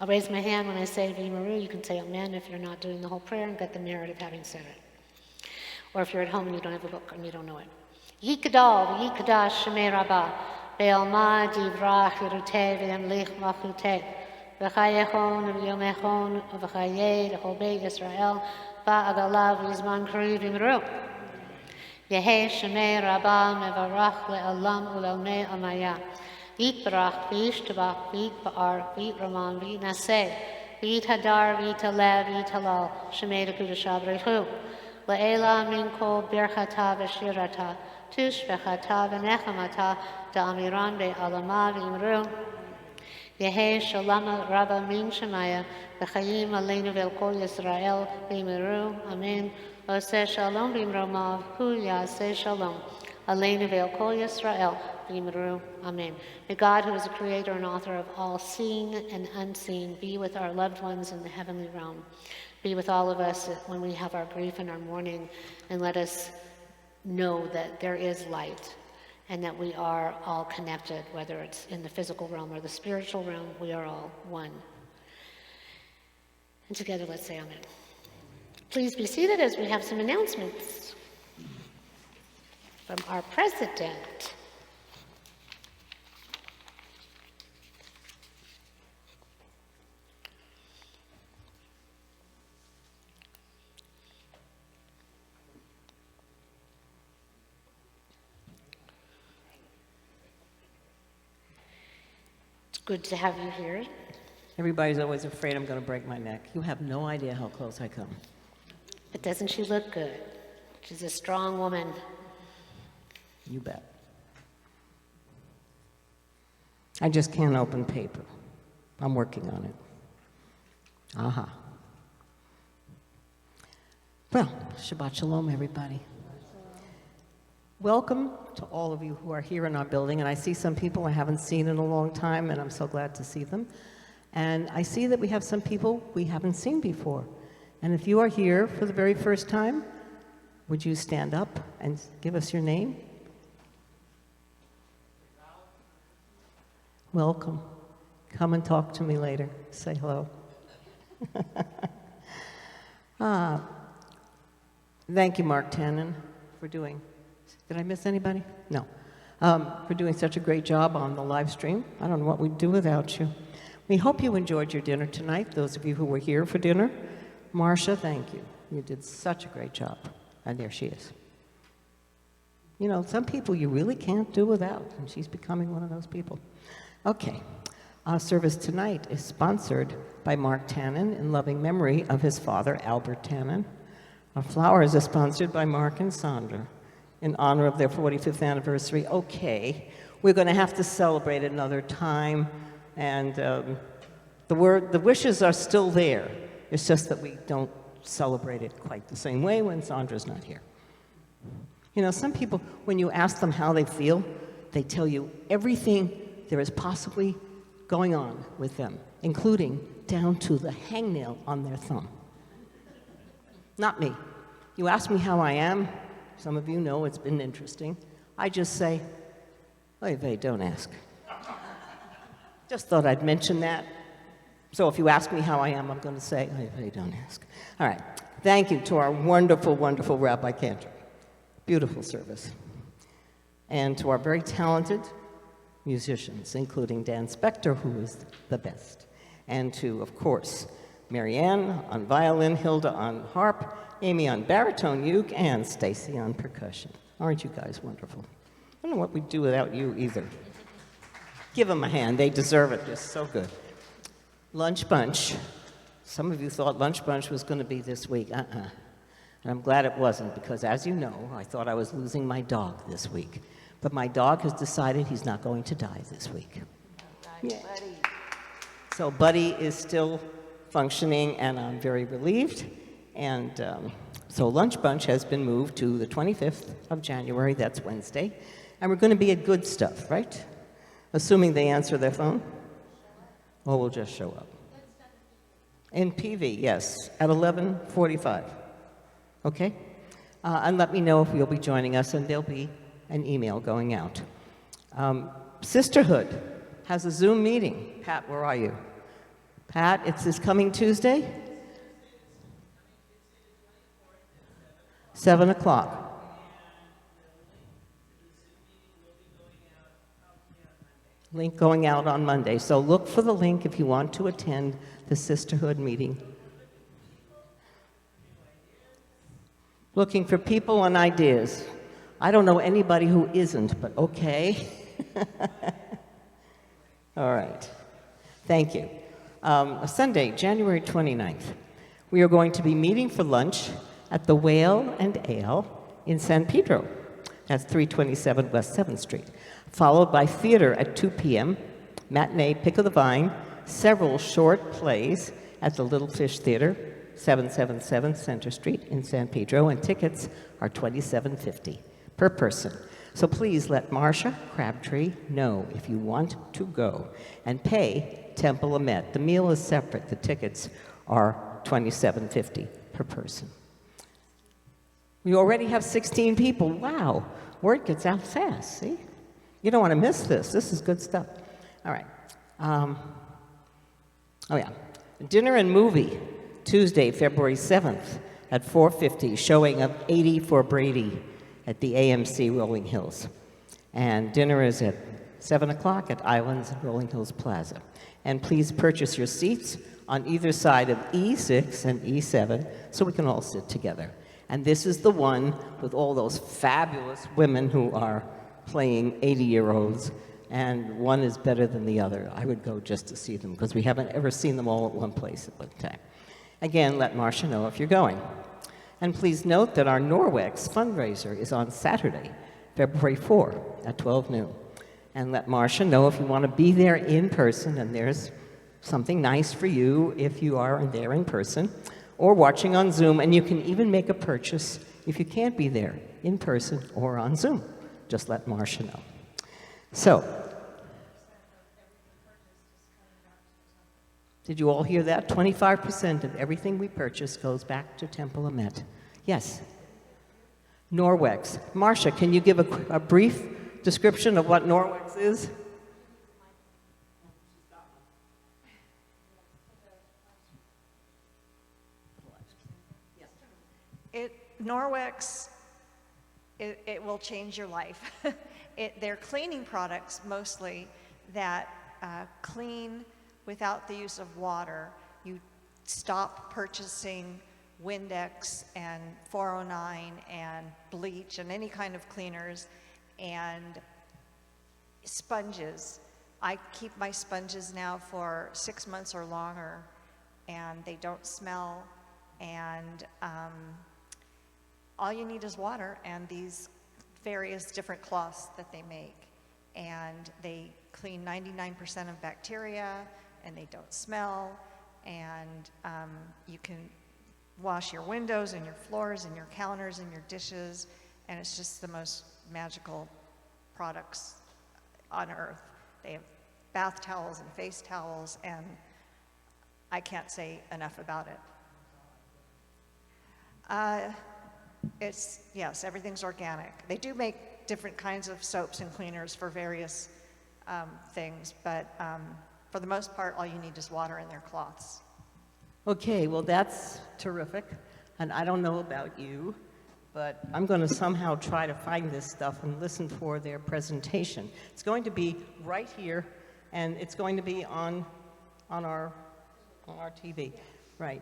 S1: I'll raise my hand when I say V'yimaru. You can say Amen if you're not doing the whole prayer and get the merit of having said it. Or if you're at home and you don't have a book and you don't know it. Yikadal, Yikadash, Shemei Rabbah, Be'alma, Divrach, Yeruteh, Ve'yamlich, Machuteh, V'chayechon, V'yomechon, V'chayeh, L'chol Beit Yisrael, V'agalav, V'yizman Kari, V'yimru. Yehei Shemei Rabbah, Mevarach, Le'alam, U'lalmei Amaya. V'it barach, v'it tabach, v'it ba'ar, v'it raman, v'it naseh, v'it hadar, v'it alev, v'it halal, shemei dekudasha b'rechu. La'ela min kol birchata v'shirata, tushbechata v'nechamata, da'amiran be'alama v'imru. Yehe shalama rabba min shemaya, v'chayim aleinu ve'el kol Yisrael v'imiru, amen. Oseh shalom v'imromav, hu yaseh shalom, aleinu ve'el kol Yisrael v'imiru, amen. May God, who is the creator and author of all seen and unseen, be with our loved ones in the heavenly realm. Be with all of us when we have our grief and our mourning, and let us know that there is light, and that we are all connected, whether it's in the physical realm or the spiritual realm, we are all one. And together, let's say amen. Please be seated as we have some announcements from our president. Good to have you here.
S5: Everybody's always afraid I'm going to break my neck. You have no idea how close I come.
S1: But doesn't she look good? She's a strong woman.
S5: You bet. I just can't open paper. I'm working on it. Aha. Well, Shabbat Shalom, everybody. Welcome to all of you who are here in our building, and I see some people I haven't seen in a long time, and I'm so glad to see them. And I see that we have some people we haven't seen before. And if you are here for the very first time, would you stand up and give us your name? Welcome. Come and talk to me later. Say hello. Thank you, Mark Tannin, for doing. Did I miss anybody? No. For doing such a great job on the live stream. I don't know what we'd do without you. We hope you enjoyed your dinner tonight, those of you who were here for dinner. Marcia, thank you. You did such a great job. And there she is. You know, some people you really can't do without, and she's becoming one of those people. Okay. Our service tonight is sponsored by Mark Tannin in loving memory of his father, Albert Tannin. Our flowers are sponsored by Mark and Sandra in honor of their 45th anniversary. Okay, we're going to have to celebrate another time, and the wishes are still there. It's just that we don't celebrate it quite the same way when Sandra's not here. You know, some people, when you ask them how they feel, they tell you everything there is possibly going on with them, including down to the hangnail on their thumb. Not me. You ask me how I am, some of you know it's been interesting. I just say, oy vey, don't ask. Just thought I'd mention that. So if you ask me how I am, I'm going to say, oy vey, don't ask. All right. Thank you to our wonderful, wonderful Rabbi Cantor. Beautiful service. And to our very talented musicians, including Dan Spector, who is the best. And to, of course, Marianne on violin, Hilda on harp, Amy on baritone uke, and Stacy on percussion. Aren't you guys wonderful? I don't know what we'd do without you either. Give them a hand. They deserve it. They're so good. Lunch Bunch. Some of you thought Lunch Bunch was going to be this week. And I'm glad it wasn't, because as you know, I thought I was losing my dog this week. But my dog has decided he's not going to die this week. Yeah. Buddy. So Buddy is still functioning, and I'm very relieved. And so Lunch Bunch has been moved to the 25th of January, that's Wednesday. And we're going to be at Good Stuff, right? Assuming they answer their phone? Or we'll just show up. In PV, yes, at 11:45. Okay? And let me know if you'll be joining us, and there'll be an email going out. Sisterhood has a Zoom meeting. Pat, where are you? Pat, it's this coming Tuesday? 7 o'clock. Link going out on Monday. So look for the link if you want to attend the Sisterhood meeting. Looking for people and ideas. I don't know anybody who isn't, but okay. All right. Thank you. Sunday, January 29th, we are going to be meeting for lunch at the Whale and Ale in San Pedro. That's 327 West 7th Street. Followed by theater at 2 p.m., matinee Pick of the Vine, several short plays at the Little Fish Theater, 777 Center Street in San Pedro, and tickets are $27.50 per person. So please let Marcia Crabtree know if you want to go, and pay Temple Emet. The meal is separate. The tickets are $27.50 per person. We already have 16 people. Wow, word gets out fast, see? You don't want to miss this. This is good stuff. All right. Dinner and movie, Tuesday, February 7th at 4:50, showing of 80 for Brady at the AMC Rolling Hills. And dinner is at 7 o'clock at Islands at Rolling Hills Plaza. And please purchase your seats on either side of E6 and E7 so we can all sit together. And this is the one with all those fabulous women who are playing 80-year-olds, and one is better than the other. I would go just to see them because we haven't ever seen them all at one place at one time. Again, let Marcia know if you're going. And please note that our Norwex fundraiser is on Saturday, February 4 at 12 noon. And let Marcia know if you want to be there in person, and there's something nice for you if you are there in person, or watching on Zoom, and you can even make a purchase if you can't be there in person or on Zoom. Just let Marcia know. So, did you all hear that? 25% of everything we purchase goes back to Temple Emet. Yes? Norwex. Marcia, can you give a brief description of what Norwex is?
S2: Norwex, it will change your life. They're cleaning products mostly that clean without the use of water. You stop purchasing Windex and 409 and bleach and any kind of cleaners, and sponges. I keep my sponges now for 6 months or longer, and they don't smell, and all you need is water and these various different cloths that they make. And they clean 99% of bacteria, and they don't smell, and you can wash your windows and your floors and your counters and your dishes, and it's just the most magical products on earth. They have bath towels and face towels, and I can't say enough about it. Yes, everything's organic. They do make different kinds of soaps and cleaners for various things, but for the most part, all you need is water and their cloths.
S5: Okay, well, that's terrific. And I don't know about you, but I'm going to somehow try to find this stuff and listen for their presentation. It's going to be right here, and it's going to be on our TV. Right.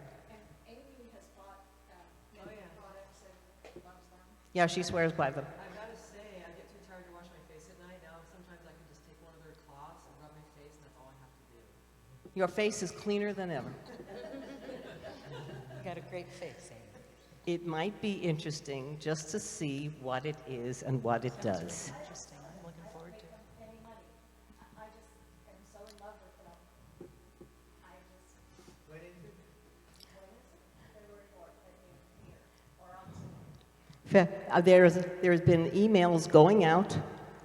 S5: Yeah, she swears by them.
S6: I've got to say, I get too tired to wash my face at night. Now sometimes I can just take one of their cloths and rub my face, and that's all I have to do.
S5: Your face is cleaner than ever.
S6: You got a great face, Amy.
S5: It might be interesting just to see what it is and what it does.
S6: Interesting. I'm looking forward to it.
S5: There's been emails going out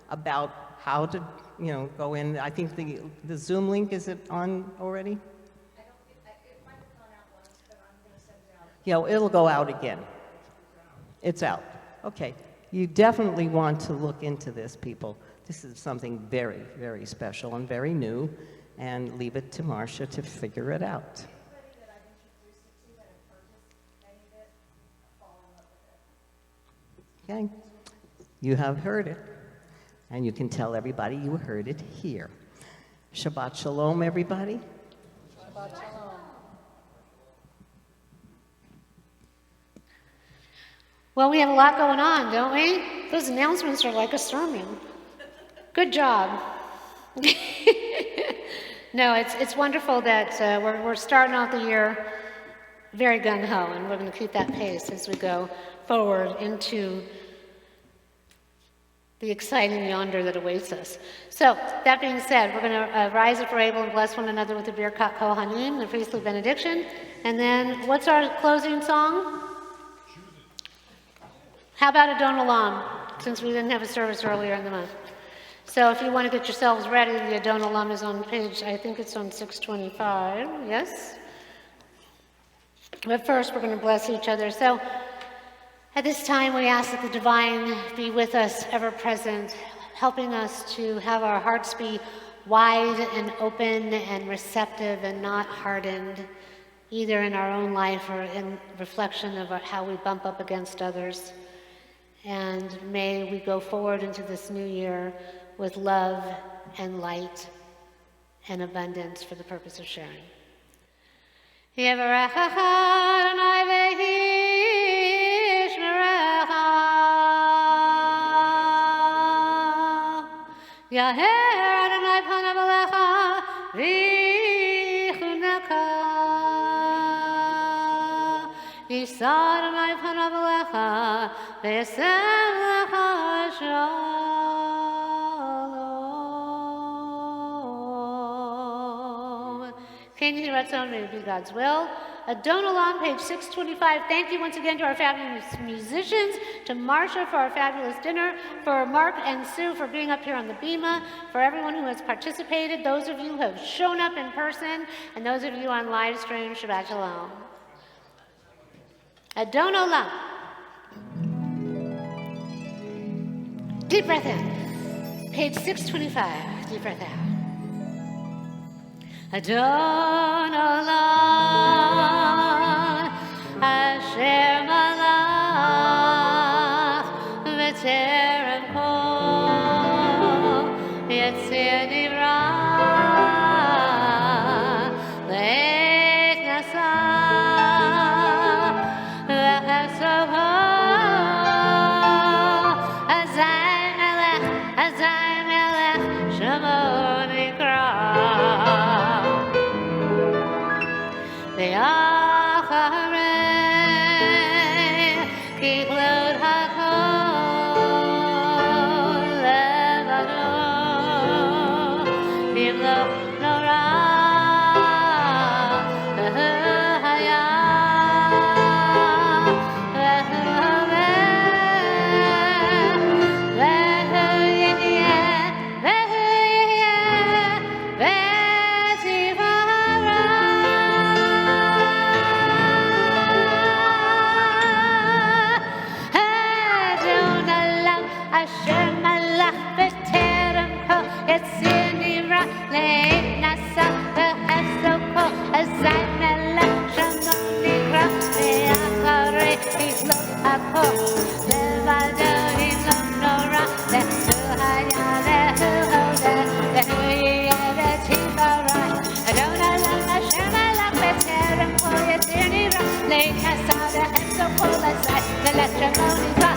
S5: about how to, go in. I think the Zoom link, is it on already? I don't think, it might have gone out once, but I'm going to send it out. Yeah, it'll go out again. It's out. Okay. You definitely want to look into this, people. This is something very, very special and very new, and leave it to Marcia to figure it out. Okay, you have heard it, and you can tell everybody you heard it here. Shabbat Shalom, everybody.
S6: Shabbat Shalom.
S1: Well, we have a lot going on, don't we? Those announcements are like a sermon. Good job. No, it's wonderful that we're starting off the year very gung-ho, and we're going to keep that pace as we go forward into the exciting yonder that awaits us. So, that being said, we're going to rise if we're able and bless one another with the Birkat Kohanim, the priestly benediction. And then, what's our closing song? How about Adon Olam, since we didn't have a service earlier in the month? So if you want to get yourselves ready, the Adon Olam is on page, I think it's on 625, yes? But first, we're going to bless each other. So at this time, we ask that the divine be with us, ever present, helping us to have our hearts be wide and open and receptive and not hardened, either in our own life or in reflection of how we bump up against others. And may we go forward into this new year with love and light and abundance for the purpose of sharing. Can you Ratzon, may it be God's will. Adon Olam, page 625. Thank you once again to our fabulous musicians, to Marsha for our fabulous dinner, for Mark and Sue for being up here on the bima, for everyone who has participated, those of you who have shown up in person, and those of you on live stream. Shabbat Shalom. Adon Olam. Deep breath in. Page 625. Deep breath out. Adon Olam, Asher Malach, V'terem Kol, Yetzir Nivra, Le'et Nasa, V'chesoho, Azai Melech, Shemo Nikra. Ve'acharei kichlot hakol levado bimlo nora ve'hu haya ve'hu haveh ve'hu yihyeh ve'tivara. Asher malach v'terem kol yetzir nivra le'et nasa v'cheso kol azai melech shemo nikra ve'acharei kichlot hakol levado himlo nora ve'hu haya ve'hu hodeh ve'hu yiyeh ve'tivara. Adon Olam asher malach v'terem kol yetzir nivra le'et nasa v'cheso kol azai melech shemo nikra